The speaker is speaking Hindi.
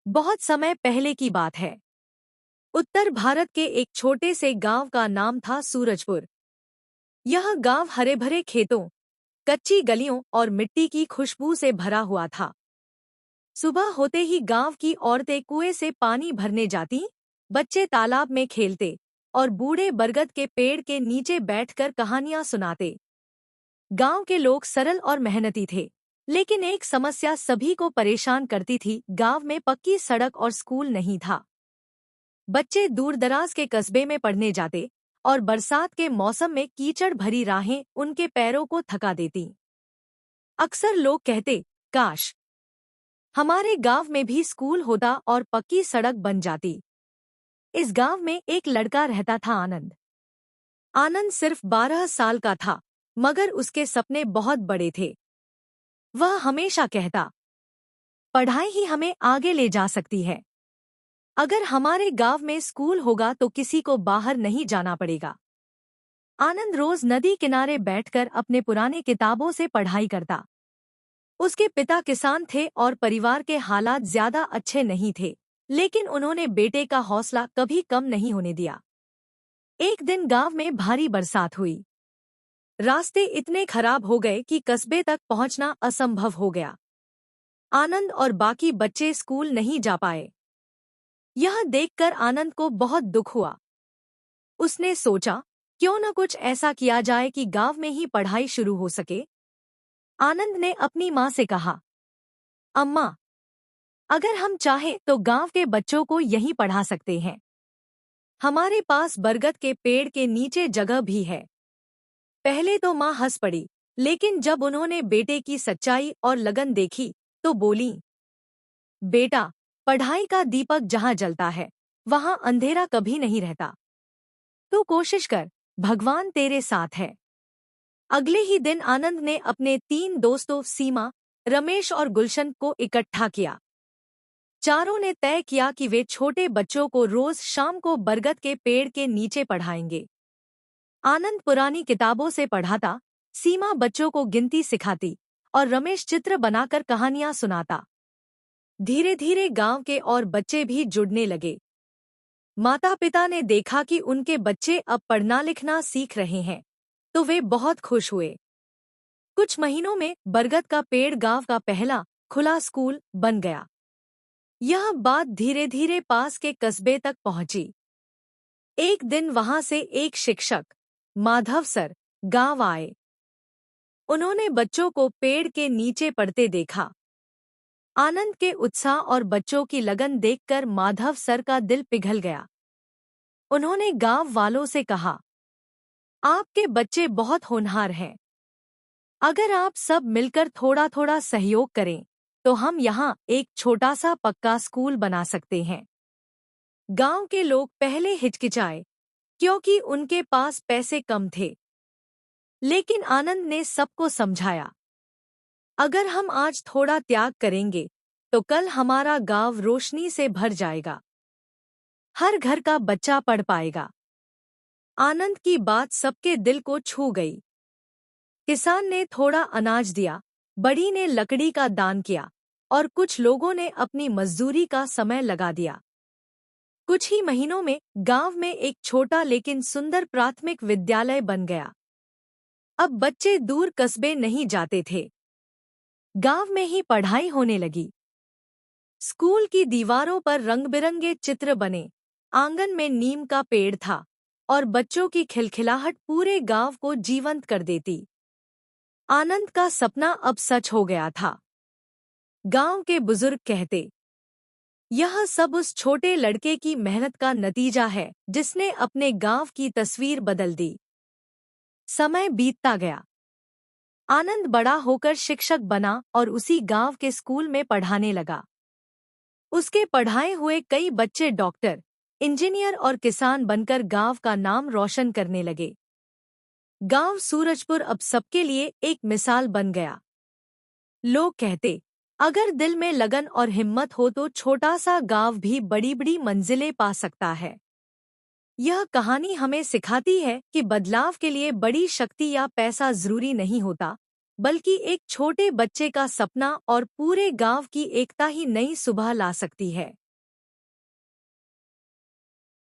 बहुत समय पहले की बात है। उत्तर भारत के एक छोटे से गांव का नाम था सूरजपुर। यह गांव हरे भरे खेतों, कच्ची गलियों और मिट्टी की खुशबू से भरा हुआ था। सुबह होते ही गांव की औरतें कुएं से पानी भरने जाती, बच्चे तालाब में खेलते और बूढ़े बरगद के पेड़ के नीचे बैठकर कहानियां सुनाते। गांव के लोग सरल और मेहनती थे, लेकिन एक समस्या सभी को परेशान करती थी। गांव में पक्की सड़क और स्कूल नहीं था। बच्चे दूर दराज के कस्बे में पढ़ने जाते और बरसात के मौसम में कीचड़ भरी राहें उनके पैरों को थका देती। अक्सर लोग कहते, काश हमारे गांव में भी स्कूल होता और पक्की सड़क बन जाती। इस गांव में एक लड़का रहता था, आनंद। आनंद सिर्फ 12 साल का था, मगर उसके सपने बहुत बड़े थे। वह हमेशा कहता, पढ़ाई ही हमें आगे ले जा सकती है। अगर हमारे गांव में स्कूल होगा तो किसी को बाहर नहीं जाना पड़ेगा। आनंद रोज नदी किनारे बैठकर अपने पुराने किताबों से पढ़ाई करता। उसके पिता किसान थे और परिवार के हालात ज्यादा अच्छे नहीं थे, लेकिन उन्होंने बेटे का हौसला कभी कम नहीं होने दिया। एक दिन गांव में भारी बरसात हुई। रास्ते इतने खराब हो गए कि कस्बे तक पहुंचना असंभव हो गया। आनंद और बाकी बच्चे स्कूल नहीं जा पाए। यह देखकर आनंद को बहुत दुख हुआ। उसने सोचा, क्यों न कुछ ऐसा किया जाए कि गांव में ही पढ़ाई शुरू हो सके। आनंद ने अपनी माँ से कहा, अम्मा, अगर हम चाहें तो गांव के बच्चों को यहीं पढ़ा सकते हैं। हमारे पास बरगद के पेड़ के नीचे जगह भी है। पहले तो माँ हंस पड़ी, लेकिन जब उन्होंने बेटे की सच्चाई और लगन देखी तो बोली, बेटा, पढ़ाई का दीपक जहाँ जलता है वहाँ अंधेरा कभी नहीं रहता। तू कोशिश कर, भगवान तेरे साथ है। अगले ही दिन आनंद ने अपने 3 दोस्तों सीमा, रमेश और गुलशन को इकट्ठा किया। चारों ने तय किया कि वे छोटे बच्चों को रोज शाम को बरगद के पेड़ के नीचे पढ़ाएंगे। आनंद पुरानी किताबों से पढ़ाता, सीमा बच्चों को गिनती सिखाती और रमेश चित्र बनाकर कहानियां सुनाता। धीरे धीरे गांव के और बच्चे भी जुड़ने लगे। माता पिता ने देखा कि उनके बच्चे अब पढ़ना लिखना सीख रहे हैं, तो वे बहुत खुश हुए। कुछ महीनों में बरगद का पेड़ गांव का पहला खुला स्कूल बन गया। यह बात धीरे धीरे पास के कस्बे तक पहुंची। एक दिन वहां से एक शिक्षक, माधव सर, गांव आए। उन्होंने बच्चों को पेड़ के नीचे पढ़ते देखा। आनंद के उत्साह और बच्चों की लगन देखकर माधव सर का दिल पिघल गया। उन्होंने गांव वालों से कहा, आपके बच्चे बहुत होनहार हैं। अगर आप सब मिलकर थोड़ा थोड़ा सहयोग करें तो हम यहाँ एक छोटा सा पक्का स्कूल बना सकते हैं। गांव के लोग पहले हिचकिचाए, क्योंकि उनके पास पैसे कम थे, लेकिन आनंद ने सबको समझाया, अगर हम आज थोड़ा त्याग करेंगे तो कल हमारा गांव रोशनी से भर जाएगा। हर घर का बच्चा पढ़ पाएगा। आनंद की बात सबके दिल को छू गई। किसान ने थोड़ा अनाज दिया, बड़ी ने लकड़ी का दान किया और कुछ लोगों ने अपनी मजदूरी का समय लगा दिया। कुछ ही महीनों में गांव में एक छोटा लेकिन सुंदर प्राथमिक विद्यालय बन गया। अब बच्चे दूर कस्बे नहीं जाते थे, गांव में ही पढ़ाई होने लगी। स्कूल की दीवारों पर रंग-बिरंगे चित्र बने, आंगन में नीम का पेड़ था और बच्चों की खिलखिलाहट पूरे गांव को जीवंत कर देती। आनंद का सपना अब सच हो गया था। गांव के बुजुर्ग कहते, यह सब उस छोटे लड़के की मेहनत का नतीजा है जिसने अपने गांव की तस्वीर बदल दी। समय बीतता गया। आनंद बड़ा होकर शिक्षक बना और उसी गांव के स्कूल में पढ़ाने लगा। उसके पढ़ाए हुए कई बच्चे डॉक्टर, इंजीनियर और किसान बनकर गांव का नाम रोशन करने लगे। गांव सूरजपुर अब सबके लिए एक मिसाल बन गया। लोग कहते, अगर दिल में लगन और हिम्मत हो तो छोटा सा गांव भी बड़ी बड़ी मंजिलें पा सकता है। यह कहानी हमें सिखाती है कि बदलाव के लिए बड़ी शक्ति या पैसा जरूरी नहीं होता, बल्कि एक छोटे बच्चे का सपना और पूरे गांव की एकता ही नई सुबह ला सकती है।